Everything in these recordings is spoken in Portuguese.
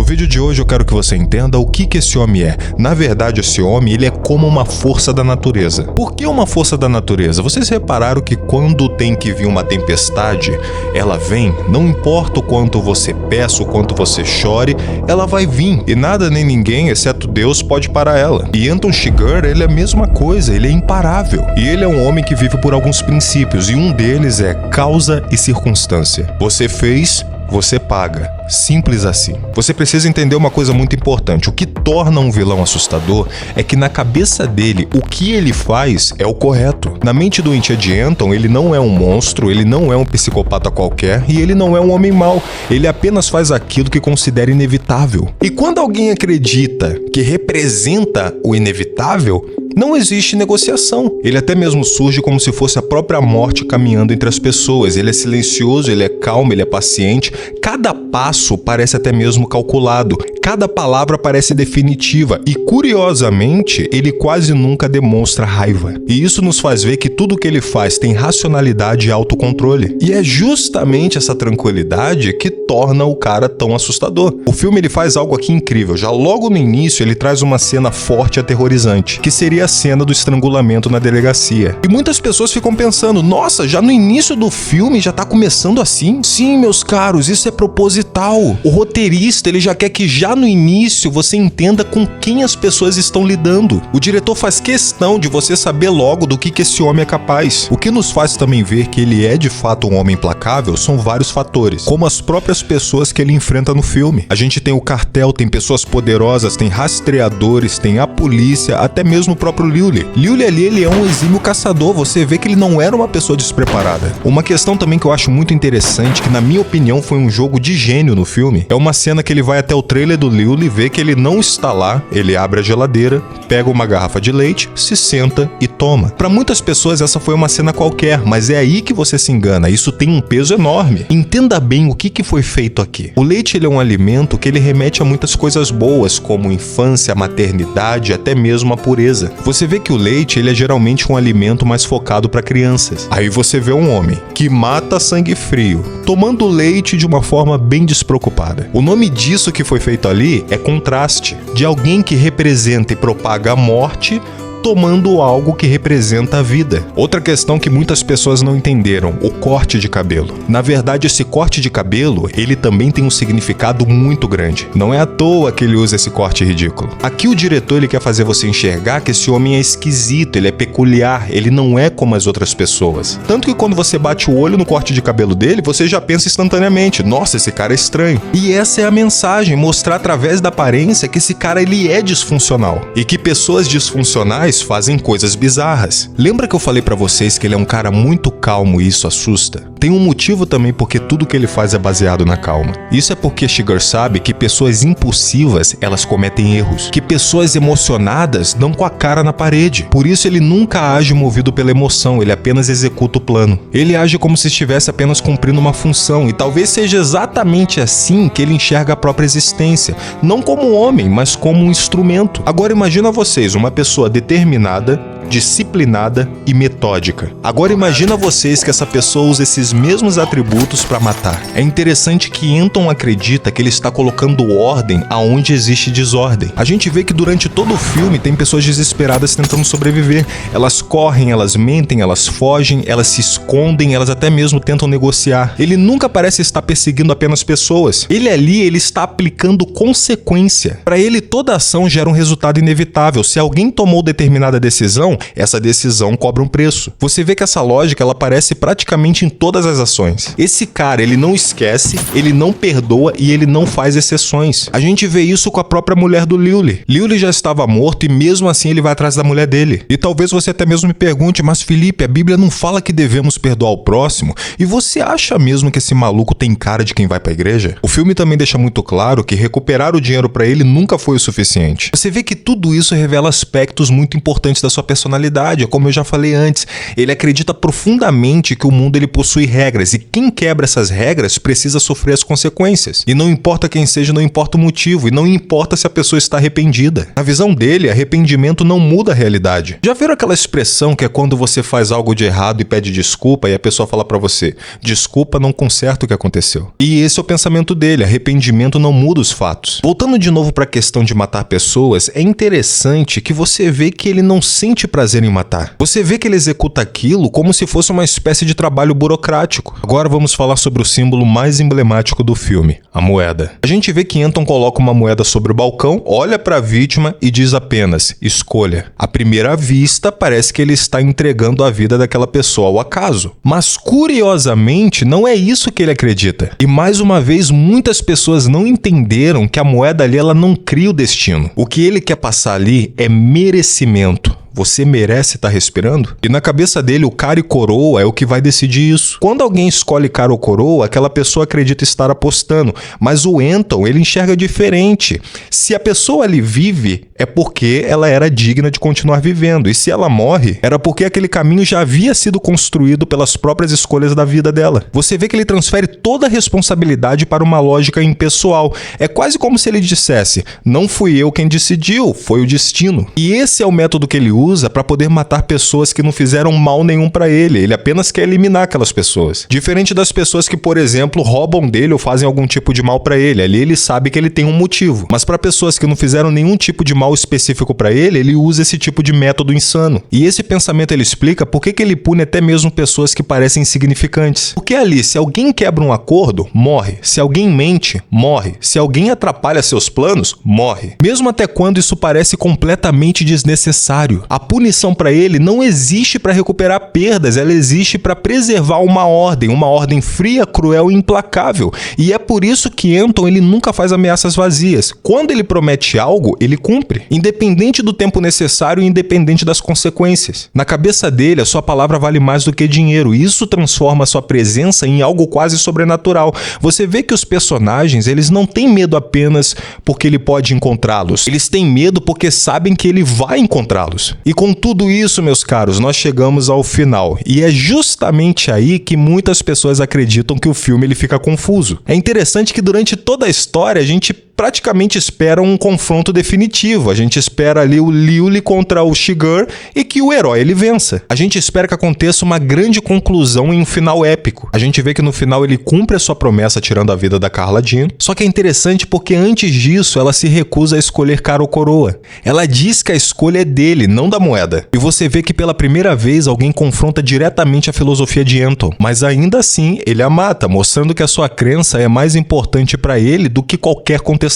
vídeo de hoje eu quero que você entenda o que esse homem é. Na verdade, esse homem, ele é como uma força da natureza. Por que uma força da natureza? Vocês repararam que quando tem que vir uma tempestade, ela vem, não importa o quanto você peça, o quanto você chore, ela vai vir. E nada nem ninguém, exceto Deus, pode parar ela. E Anton Chigurh, ele é a mesma coisa, ele é imparável. E ele é um homem que vive por alguns princípios, e um deles é causa e circunstância. Você fez, você paga. Simples assim. Você precisa entender uma coisa muito importante. O que torna um vilão assustador é que na cabeça dele, o que ele faz é o correto. Na mente doentia de Anton, ele não é um monstro, ele não é um psicopata qualquer e ele não é um homem mau. Ele apenas faz aquilo que considera inevitável. E quando alguém acredita que representa o inevitável, não existe negociação. Ele até mesmo surge como se fosse a própria morte caminhando entre as pessoas. Ele é silencioso, ele é calmo, ele é paciente. Cada passo parece até mesmo calculado. Cada palavra parece definitiva e, curiosamente, ele quase nunca demonstra raiva. E isso nos faz ver que tudo que ele faz tem racionalidade e autocontrole. E é justamente essa tranquilidade que torna o cara tão assustador. O filme ele faz algo aqui incrível. Já logo no início ele traz uma cena forte e aterrorizante, que seria a cena do estrangulamento na delegacia. E muitas pessoas ficam pensando, nossa, já no início do filme já tá começando assim? Sim, meus caros, isso é proposital. O roteirista ele já quer que já no início você entenda com quem as pessoas estão lidando. O diretor faz questão de você saber logo do que esse homem é capaz. O que nos faz também ver que ele é de fato um homem implacável são vários fatores, como as próprias pessoas que ele enfrenta no filme. A gente tem o cartel, tem pessoas poderosas, tem rastreadores, tem a polícia, até mesmo o próprio Lily. Lily ali, ele é um exímio caçador, você vê que ele não era uma pessoa despreparada. Uma questão também que eu acho muito interessante, que na minha opinião foi um jogo de gênio no filme, é uma cena que ele vai até o trailer do Lily, vê que ele não está lá, ele abre a geladeira, pega uma garrafa de leite, se senta e toma. Para muitas pessoas essa foi uma cena qualquer, mas é aí que você se engana, isso tem um peso enorme. Entenda bem o que foi feito aqui. O leite ele é um alimento que ele remete a muitas coisas boas, como infância, maternidade, até mesmo a pureza. Você vê que o leite ele é geralmente um alimento mais focado para crianças. Aí você vê um homem que mata sangue frio, tomando leite de uma forma bem despreocupada. O nome disso que foi feito ali é contraste, de alguém que representa e propaga a morte, tomando algo que representa a vida. Outra questão que muitas pessoas não entenderam, o corte de cabelo. Na verdade, esse corte de cabelo, ele também tem um significado muito grande. Não é à toa que ele usa esse corte ridículo. Aqui o diretor ele quer fazer você enxergar que esse homem é esquisito, ele é peculiar, ele não é como as outras pessoas. Tanto que quando você bate o olho no corte de cabelo dele, você já pensa instantaneamente, nossa, esse cara é estranho. E essa é a mensagem, mostrar através da aparência que esse cara ele é disfuncional. E que pessoas disfuncionais fazem coisas bizarras. Lembra que eu falei pra vocês que ele é um cara muito calmo e isso assusta? Tem um motivo também porque tudo que ele faz é baseado na calma. Isso é porque Chigurh sabe que pessoas impulsivas, elas cometem erros. Que pessoas emocionadas dão com a cara na parede. Por isso ele nunca age movido pela emoção, ele apenas executa o plano. Ele age como se estivesse apenas cumprindo uma função e talvez seja exatamente assim que ele enxerga a própria existência. Não como homem, mas como um instrumento. Agora imagina vocês, uma pessoa determinada, disciplinada e metódica. Agora imagina vocês que essa pessoa usa esses mesmos atributos para matar. É interessante que Anton acredita que ele está colocando ordem aonde existe desordem. A gente vê que durante todo o filme tem pessoas desesperadas tentando sobreviver. Elas correm, elas mentem, elas fogem, elas se escondem, elas até mesmo tentam negociar. Ele nunca parece estar perseguindo apenas pessoas. Ele ali, ele está aplicando consequência. Para ele, toda ação gera um resultado inevitável. Se alguém tomou determinada decisão, essa decisão cobra um preço. Você vê que essa lógica ela aparece praticamente em todas as ações. Esse cara, ele não esquece, ele não perdoa e ele não faz exceções. A gente vê isso com a própria mulher do Lily. Lily já estava morto e mesmo assim ele vai atrás da mulher dele. E talvez você até mesmo me pergunte, mas Felipe, a Bíblia não fala que devemos perdoar o próximo? E você acha mesmo que esse maluco tem cara de quem vai pra igreja? O filme também deixa muito claro que recuperar o dinheiro pra ele nunca foi o suficiente. Você vê que tudo isso revela aspectos muito importantes da sua personalidade. personalidade, é como eu já falei antes. Ele acredita profundamente que o mundo ele possui regras e quem quebra essas regras precisa sofrer as consequências. E não importa quem seja, não importa o motivo e não importa se a pessoa está arrependida. Na visão dele, arrependimento não muda a realidade. Já viram aquela expressão que é quando você faz algo de errado e pede desculpa e a pessoa fala pra você, desculpa não conserta o que aconteceu. E esse é o pensamento dele, arrependimento não muda os fatos. Voltando de novo para a questão de matar pessoas, é interessante que você vê que ele não sente prazer em matar. Você vê que ele executa aquilo como se fosse uma espécie de trabalho burocrático. Agora vamos falar sobre o símbolo mais emblemático do filme, a moeda. A gente vê que Anton coloca uma moeda sobre o balcão, olha para a vítima e diz apenas, escolha. À primeira vista, parece que ele está entregando a vida daquela pessoa ao acaso. Mas curiosamente, não é isso que ele acredita. E mais uma vez, muitas pessoas não entenderam que a moeda ali ela não cria o destino. O que ele quer passar ali é merecimento. Você merece estar respirando? E na cabeça dele, o cara e coroa é o que vai decidir isso. Quando alguém escolhe cara ou coroa, aquela pessoa acredita estar apostando. Mas o Anton, ele enxerga diferente. Se a pessoa ali vive, é porque ela era digna de continuar vivendo. E se ela morre, era porque aquele caminho já havia sido construído pelas próprias escolhas da vida dela. Você vê que ele transfere toda a responsabilidade para uma lógica impessoal. É quase como se ele dissesse, não fui eu quem decidiu, foi o destino. E esse é o método que ele usa para poder matar pessoas que não fizeram mal nenhum para ele. Ele apenas quer eliminar aquelas pessoas. Diferente das pessoas que, por exemplo, roubam dele ou fazem algum tipo de mal para ele. Ali ele sabe que ele tem um motivo. Mas para pessoas que não fizeram nenhum tipo de mal específico para ele usa esse tipo de método insano. E esse pensamento ele explica por que ele pune até mesmo pessoas que parecem insignificantes. Porque ali, se alguém quebra um acordo, morre. Se alguém mente, morre. Se alguém atrapalha seus planos, morre. Mesmo até quando isso parece completamente desnecessário. A punição para ele não existe para recuperar perdas, ela existe para preservar uma ordem fria, cruel e implacável. E é por isso que Anton ele nunca faz ameaças vazias. Quando ele promete algo, ele cumpre, independente do tempo necessário e independente das consequências. Na cabeça dele, a sua palavra vale mais do que dinheiro. E isso transforma a sua presença em algo quase sobrenatural. Você vê que os personagens, eles não têm medo apenas porque ele pode encontrá-los. Eles têm medo porque sabem que ele vai encontrá-los. E com tudo isso, meus caros, nós chegamos ao final. E é justamente aí que muitas pessoas acreditam que o filme ele fica confuso. É interessante que durante toda a história a gente praticamente espera um confronto definitivo. A gente espera ali o Liuli contra o Shiger e que o herói ele vença. A gente espera que aconteça uma grande conclusão em um final épico. A gente vê que no final ele cumpre a sua promessa tirando a vida da Carla Jean. Só que é interessante porque antes disso ela se recusa a escolher cara ou coroa. Ela diz que a escolha é dele, não da moeda. E você vê que pela primeira vez alguém confronta diretamente a filosofia de Anton. Mas ainda assim ele a mata, mostrando que a sua crença é mais importante para ele do que qualquer contestação.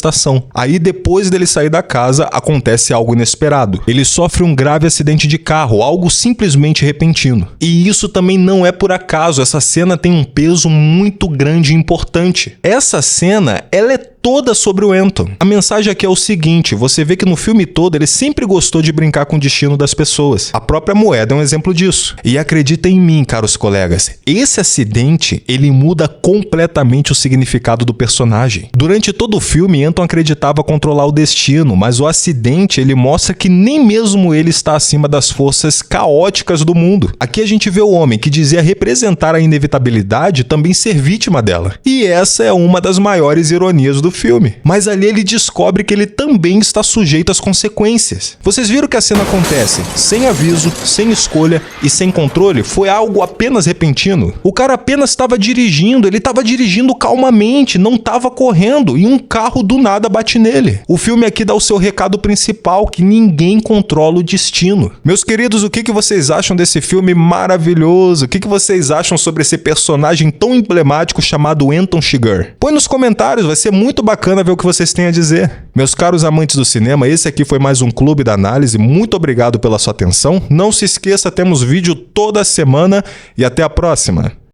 Aí depois dele sair da casa, acontece algo inesperado. Ele sofre um grave acidente de carro, algo simplesmente repentino. E isso também não é por acaso, essa cena tem um peso muito grande e importante. Essa cena, ela é toda sobre o Anton. A mensagem aqui é o seguinte, você vê que no filme todo ele sempre gostou de brincar com o destino das pessoas. A própria moeda é um exemplo disso. E acredita em mim, caros colegas, esse acidente, ele muda completamente o significado do personagem. Durante todo o filme, Anton acreditava controlar o destino, mas o acidente, ele mostra que nem mesmo ele está acima das forças caóticas do mundo. Aqui a gente vê o homem que dizia representar a inevitabilidade também ser vítima dela. E essa é uma das maiores ironias do filme. Mas ali ele descobre que ele também está sujeito às consequências. Vocês viram que a cena acontece sem aviso, sem escolha e sem controle? Foi algo apenas repentino. O cara apenas estava dirigindo, ele estava dirigindo calmamente, não estava correndo e um carro do nada bate nele. O filme aqui dá o seu recado principal, que ninguém controla o destino. Meus queridos, o que vocês acham desse filme maravilhoso? O que vocês acham sobre esse personagem tão emblemático chamado Anton Chigurh? Põe nos comentários, vai ser muito bacana ver o que vocês têm a dizer. Meus caros amantes do cinema, esse aqui foi mais um Clube da Análise. Muito obrigado pela sua atenção. Não se esqueça, temos vídeo toda semana e até a próxima.